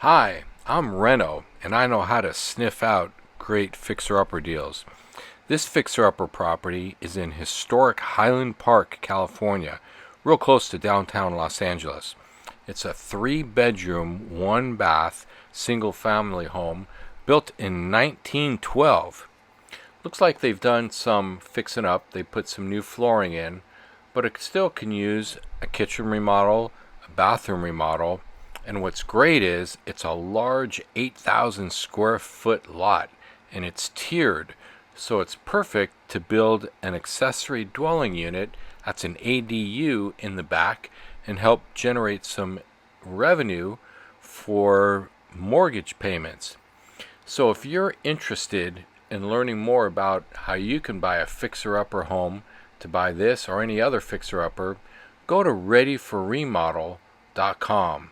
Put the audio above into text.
Hi, I'm Reno, and I know how to sniff out great fixer-upper deals. This fixer-upper property is in historic Highland Park, California, real close to downtown Los Angeles. It's a 3-bedroom, 1-bath, single-family home built in 1912. Looks like they've done some fixing up. They put some new flooring in, but it still can use a kitchen remodel, a bathroom remodel, and what's great is it's a large 8,000 square foot lot and it's tiered, so it's perfect to build an accessory dwelling unit that's an ADU in the back and help generate some revenue for mortgage payments. So if you're interested in learning more about how you can buy a fixer-upper home, to buy this or any other fixer-upper, go to readyforremodel.com.